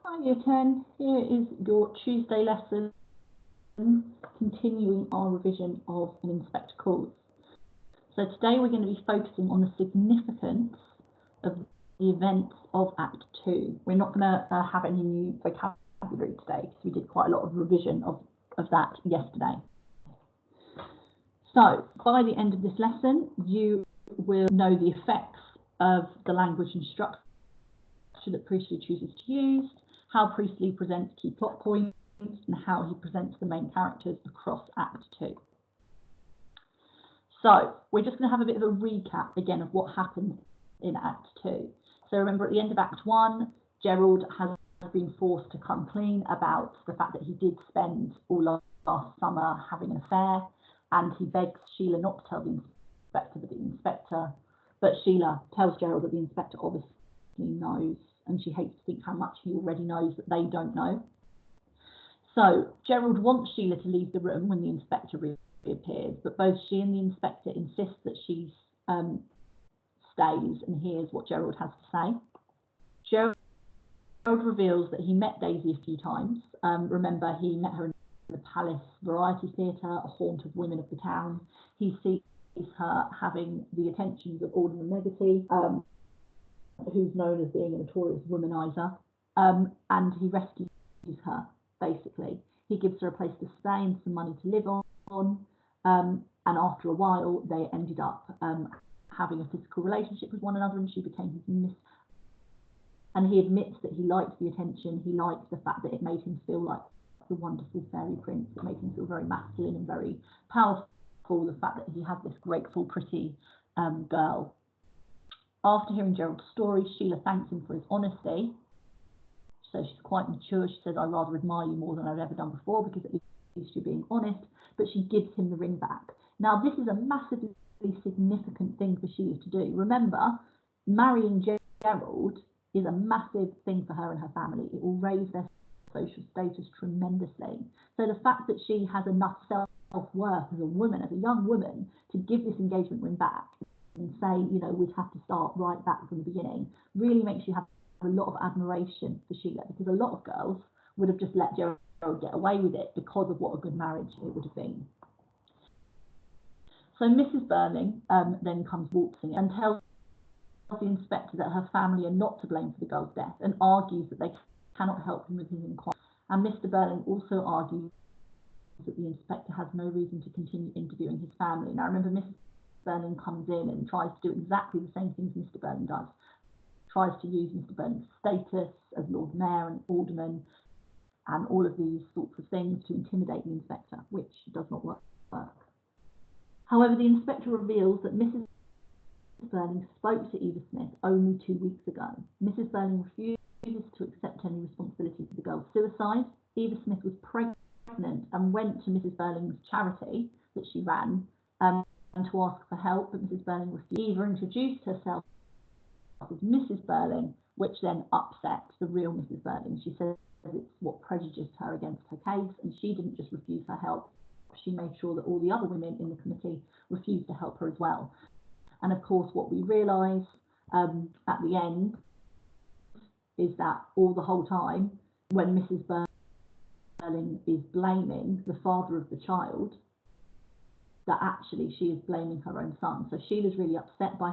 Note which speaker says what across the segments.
Speaker 1: Hi, Year 10. Here is your Tuesday lesson, continuing our revision of an inspector calls. So today we're going to be focusing on the significance of the events of Act 2. We're not going to have any new vocabulary today because we did quite a lot of revision of that yesterday. So by the end of this lesson, you will know the effects of the language and structure that Priestley chooses to use, how Priestley presents key plot points, and how he presents the main characters across Act 2. So we're just going to have a bit of a recap again of what happened in Act 2. So remember, at the end of Act 1, Gerald has been forced to come clean about the fact that he did spend all last summer having an affair, and he begs Sheila not to tell the inspector, but Sheila tells Gerald that the inspector obviously knows, and she hates to think how much he already knows that they don't know. So Gerald wants Sheila to leave the room when the inspector reappears, but both she and the inspector insist that she stays and hears what Gerald has to say. Gerald reveals that he met Daisy a few times. Remember, he met her in the Palace Variety Theatre, a haunt of women of the town. He sees her having the attentions of Alderman Negative, who's known as being a notorious womanizer, and he rescues her, basically. He gives her a place to stay and some money to live on, and after a while they ended up having a physical relationship with one another, and she became his mistress. And he admits that he liked the attention, he liked the fact that it made him feel like the wonderful fairy prince. It made him feel very masculine and very powerful, the fact that he had this grateful, pretty girl. After hearing Gerald's story, Sheila thanks him for his honesty. So she's quite mature. She says, "I rather admire you more than I've ever done before, because at least you're being honest." But she gives him the ring back. Now, this is a massively significant thing for Sheila to do. Remember, marrying Gerald is a massive thing for her and her family. It will raise their social status tremendously. So the fact that she has enough self-worth as a woman, as a young woman, to give this engagement ring back and say, you know, we'd have to start right back from the beginning, really makes you have a lot of admiration for Sheila, because a lot of girls would have just let Gerald get away with it because of what a good marriage it would have been. So Mrs. Birling then comes waltzing and tells the inspector that her family are not to blame for the girl's death, and argues that they cannot help him with his inquiry. And Mr. Birling also argues that the inspector has no reason to continue interviewing his family. Now remember, Mrs. Birling comes in and tries to do exactly the same things Mr. Birling does. Tries to use Mr. Birling's status as Lord Mayor and Alderman and all of these sorts of things to intimidate the inspector, which does not work. However, the inspector reveals that Mrs. Birling spoke to Eva Smith only 2 weeks ago. Mrs. Birling refuses to accept any responsibility for the girl's suicide. Eva Smith was pregnant and went to Mrs. Birling's charity that she ran to ask for help, but Mrs. Birling refused. Eva introduced herself as Mrs. Birling, which then upset the real Mrs. Birling. She says it's what prejudiced her against her case, and she didn't just refuse her help, she made sure that all the other women in the committee refused to help her as well. And of course, what we realise at the end is that all the whole time, when Mrs. Birling is blaming the father of the child, that actually she is blaming her own son. So Sheila's really upset by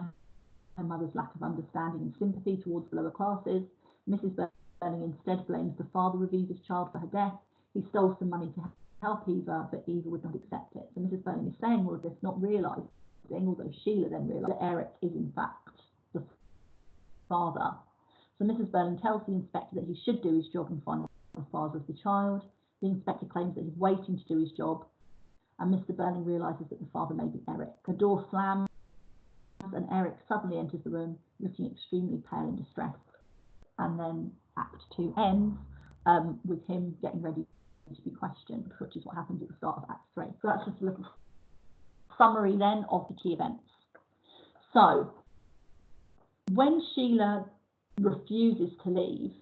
Speaker 1: her mother's lack of understanding and sympathy towards the lower classes. Mrs. Birling instead blames the father of Eva's child for her death. He stole some money to help Eva, but Eva would not accept it. So Mrs. Birling is saying all of this, not realising, although Sheila then realised that Eric is in fact the father. So Mrs. Birling tells the inspector that he should do his job and find the father of the child. The inspector claims that he's waiting to do his job, and Mr. Birling realises that the father may be Eric. The door slams and Eric suddenly enters the room looking extremely pale and distressed. And then Act 2 ends with him getting ready to be questioned, which is what happens at the start of Act 3. So that's just a little summary then of the key events. So when Sheila refuses to leave,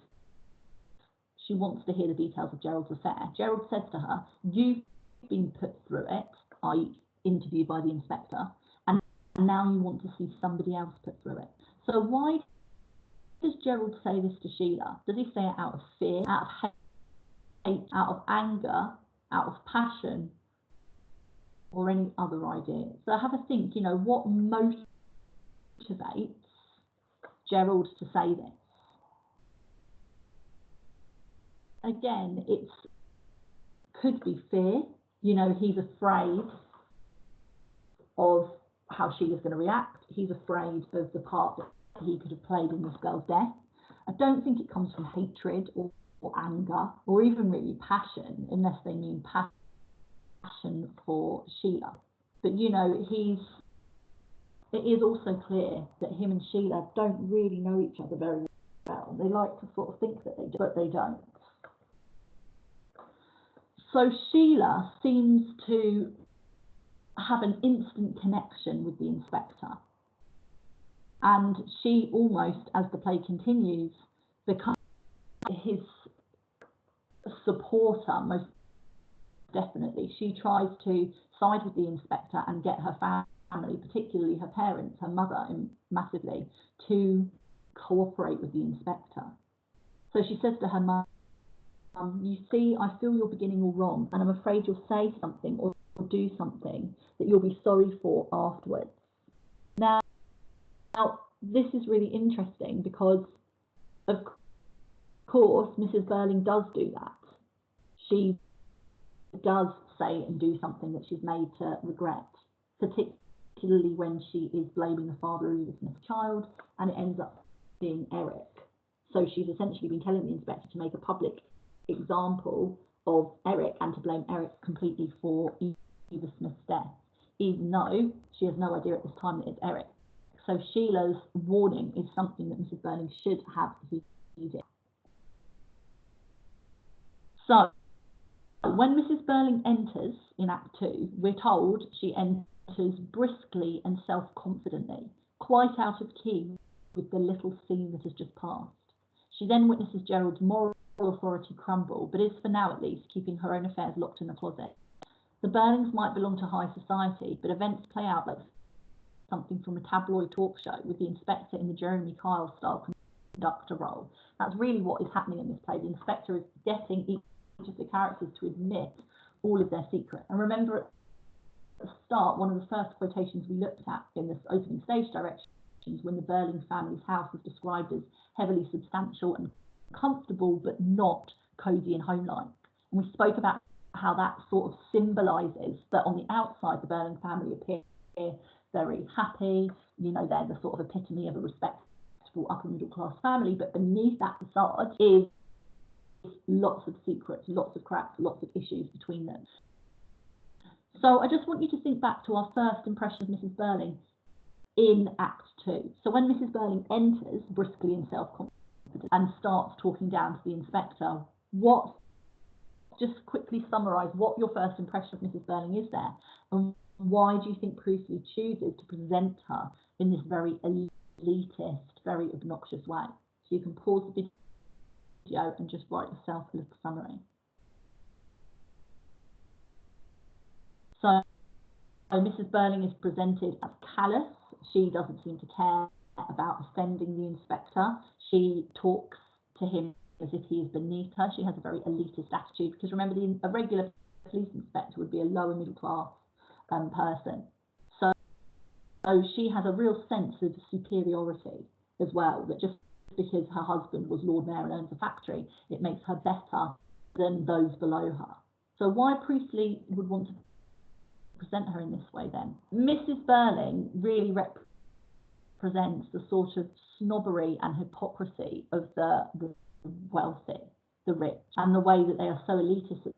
Speaker 1: she wants to hear the details of Gerald's affair. Gerald says to her, "You've been put through it," i.e. interviewed by the inspector, and now you want to see somebody else put through it. So why does Gerald say this to Sheila? Does he say it out of fear, out of hate, out of anger, out of passion, or any other idea? So have a think, what motivates Gerald to say this? Again, it could be fear. He's afraid of how Sheila's going to react. He's afraid of the part that he could have played in this girl's death. I don't think it comes from hatred or anger or even really passion, unless they mean passion for Sheila. But it is also clear that him and Sheila don't really know each other very well. They like to sort of think that they do, but they don't. So Sheila seems to have an instant connection with the inspector. And she almost, as the play continues, becomes his supporter, most definitely. She tries to side with the inspector and get her family, particularly her parents, her mother massively, to cooperate with the inspector. So she says to her mum, you see, I feel you're beginning all wrong, and I'm afraid you'll say something or do something that you'll be sorry for afterwards. Now, this is really interesting because, of course, Mrs. Birling does do that. She does say and do something that she's made to regret, particularly when she is blaming the father of the Smith child, and it ends up being Eric. So she's essentially been telling the inspector to make a public example of Eric and to blame Eric completely for Eva Smith's death, even though she has no idea at this time that it's Eric. So Sheila's warning is something that Mrs. Birling should have heeded. So when Mrs. Birling enters in Act 2, we're told she enters briskly and self-confidently, quite out of key with the little scene that has just passed. She then witnesses Gerald's moral authority crumble, but is, for now at least, keeping her own affairs locked in the closet. The Birlings might belong to high society, but events play out like something from a tabloid talk show, with the inspector in the Jeremy Kyle style conductor role. That's really what is happening in this play. The inspector is getting each of the characters to admit all of their secrets. And remember, at the start, one of the first quotations we looked at in this opening stage directions, when the Birling family's house was described as heavily substantial and comfortable, but not cosy and homelike. And we spoke about how that sort of symbolises that on the outside, the Birling family appear very happy. They're the sort of epitome of a respectable upper middle class family, but beneath that facade is lots of secrets, lots of cracks, lots of issues between them. So I just want you to think back to our first impression of Mrs. Birling in Act 2. So when Mrs. Birling enters briskly and self-confident and starts talking down to the inspector, just quickly summarise what your first impression of Mrs. Birling is there, and why do you think Priestley chooses to present her in this very elitist, very obnoxious way? So you can pause the video and just write yourself a little summary. So Mrs. Birling is presented as callous. She doesn't seem to care about offending the inspector. She talks to him as if he is beneath her. She has a very elitist attitude, because remember, a regular police inspector would be a lower middle class person. So she has a real sense of superiority as well, that just because her husband was Lord Mayor and owns a factory, it makes her better than those below her. So why Priestley would want to present her in this way then? Mrs. Birling really represents the sort of snobbery and hypocrisy of the wealthy, the rich, and the way that they are so elitist that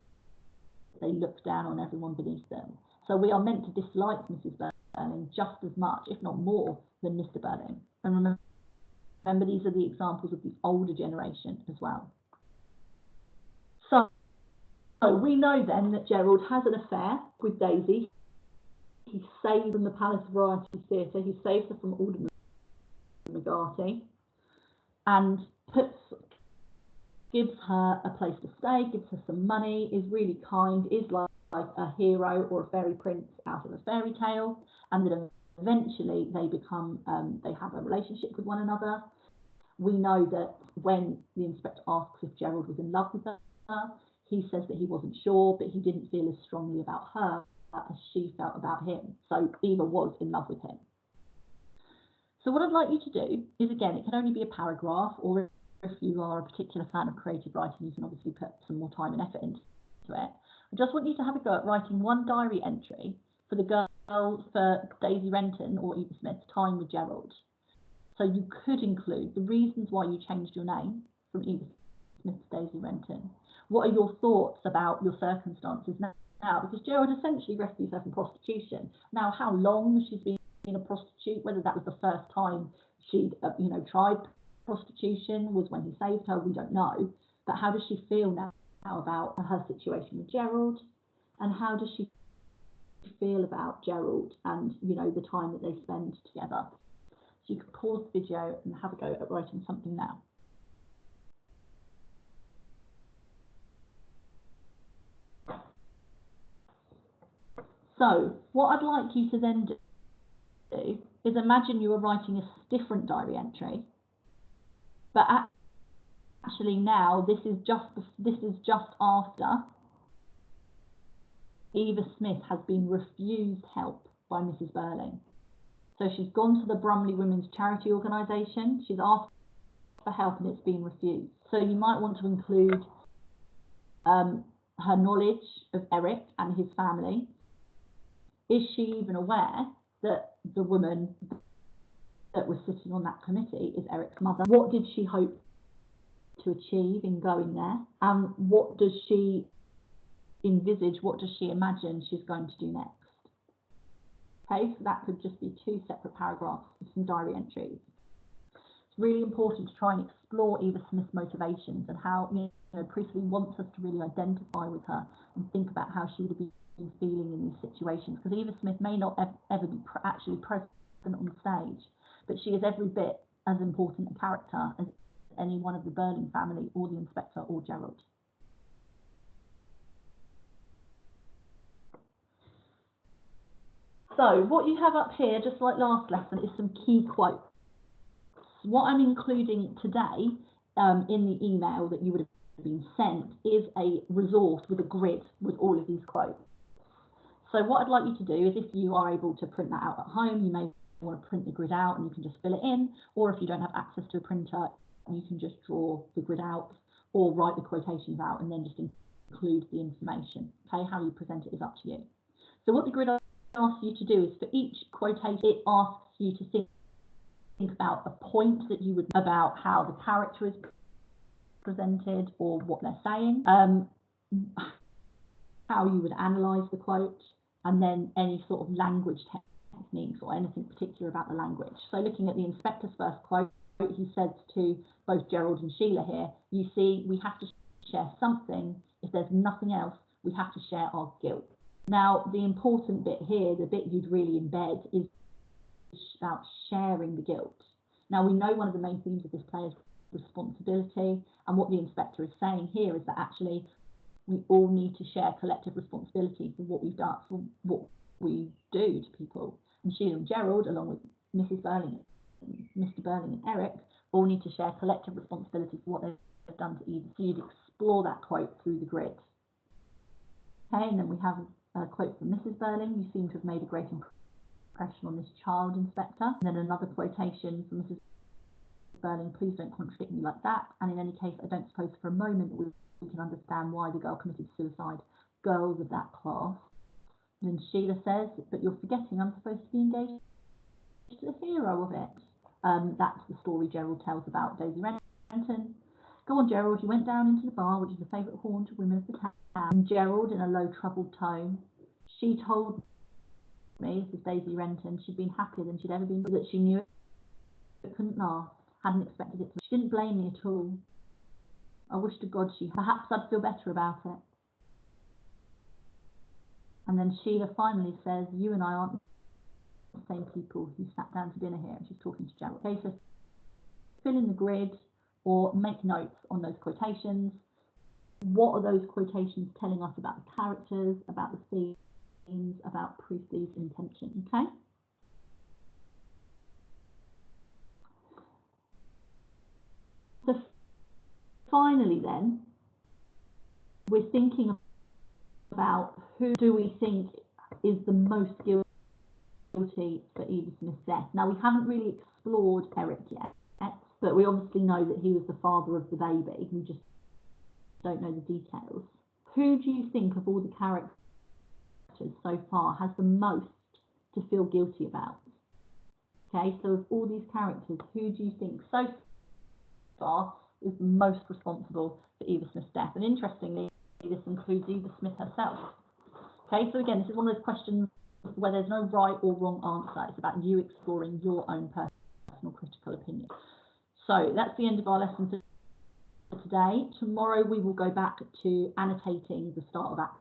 Speaker 1: they look down on everyone beneath them. So we are meant to dislike Mrs. Birling just as much, if not more, than Mr. Birling. And remember, these are the examples of the older generation as well. So we know then that Gerald has an affair with Daisy. He saves from the Palace Variety Theatre. He saves her from Alderman McGarty and gives her a place to stay, gives her some money, is really kind, is like a hero or a fairy prince out of a fairy tale, and then eventually they become, they have a relationship with one another. We know that when the inspector asks if Gerald was in love with her, he says that he wasn't sure, but he didn't feel as strongly about her as she felt about him. So Eva was in love with him. So what I'd like you to do is, again, it can only be a paragraph, or if you are a particular fan of creative writing, you can obviously put some more time and effort into it. I just want you to have a go at writing one diary entry for the girl, for Daisy Renton or Eva Smith's time with Gerald. So you could include the reasons why you changed your name from Eva Smith to Daisy Renton. What are your thoughts about your circumstances now? Because Gerald essentially rescues her from prostitution. Now, how long she's been a prostitute, whether that was the first time she'd tried prostitution, was when he saved her, we don't know. But how does she feel now about her situation with Gerald, and how does she feel about Gerald and the time that they spend together? So you can pause the video and have a go at writing something now. So what I'd like you to then do is imagine you are writing a different diary entry, but actually now this is just after Eva Smith has been refused help by Mrs. Birling. So she's gone to the Brumley Women's Charity Organisation, she's asked for help and it's been refused. So you might want to include her knowledge of Eric and his family. Is she even aware that the woman that was sitting on that committee is Eric's mother? What did she hope to achieve in going there? And what does she envisage, what does she imagine she's going to do next? Okay, so that could just be 2 separate paragraphs with some diary entries. It's really important to try and explore Eva Smith's motivations and how Priestley wants us to really identify with her and think about how she would have been feeling in these situations, because Eva Smith may not ever be actually present on the stage, but she is every bit as important a character as any one of the Birling family or the inspector or Gerald. So what you have up here, just like last lesson, is some key quotes. What I'm including today in the email that you would have been sent is a resource with a grid with all of these quotes. So what I'd like you to do is, if you are able to print that out at home, you may want to print the grid out and you can just fill it in, or if you don't have access to a printer, you can just draw the grid out or write the quotations out and then just include the information. Okay, how you present it is up to you. So what the grid asks you to do is, for each quotation, it asks you to think about a point that you would, about how the character is presented or what they're saying, how you would analyse the quote, and then any sort of language techniques or anything particular about the language. So looking at the inspector's first quote, he says to both Gerald and Sheila here, you see, we have to share something. If there's nothing else, we have to share our guilt. Now, the important bit here, the bit you'd really embed, is about sharing the guilt. Now, we know one of the main themes of this play is responsibility, and what the inspector is saying here is that actually we all need to share collective responsibility for what we've done, for what we do to people. And Sheila and Gerald, along with Mrs. Birling, Mr. Birling and Eric, all need to share collective responsibility for what they've done to Eva. So you'd explore that quote through the grid. Okay, and then we have a quote from Mrs. Birling: you seem to have made a great impression on this child, Inspector. And then another quotation from Mrs. Birling: please don't contradict me like that. And in any case, I don't suppose for a moment that we can understand why the girl committed suicide. Girls of that class. And then Sheila says, but you're forgetting I'm supposed to be engaged to the hero of it. That's the story Gerald tells about Daisy Renton. Go on, Gerald, you went down into the bar, which is the favourite haunt of women of the town. And Gerald, in a low, troubled tone, she told me, this is Daisy Renton, she'd been happier than she'd ever been, that she knew it couldn't last, hadn't expected it to. She didn't blame me at all. I wish to God perhaps I'd feel better about it. And then Sheila finally says, you and I aren't the same people who sat down to dinner here. And she's talking to Gerald. Okay, so fill in the grid or make notes on those quotations. What are those quotations telling us about the characters, about the themes, about Priestley's intention? Okay. finally then, we're thinking about who do we think is the most guilty for Eva Smith's death. Now, we haven't really explored Eric yet, but we obviously know that he was the father of the baby. We just don't know the details. Who do you think of all the characters so far has the most to feel guilty about? Okay, so of all these characters, who do you think so far is the most responsible for Eva Smith's death? And interestingly, this includes Eva Smith herself. Okay, so again, this is one of those questions where there's no right or wrong answer. It's about you exploring your own personal critical opinion. So that's the end of our lesson for today. Tomorrow we will go back to annotating the start of Act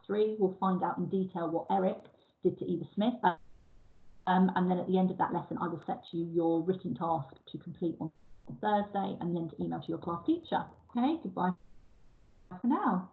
Speaker 1: 3. We'll find out in detail what Eric did to Eva Smith. And then at the end of that lesson, I will set you your written task to complete on Thursday and then to email to your class teacher. Okay, goodbye for now.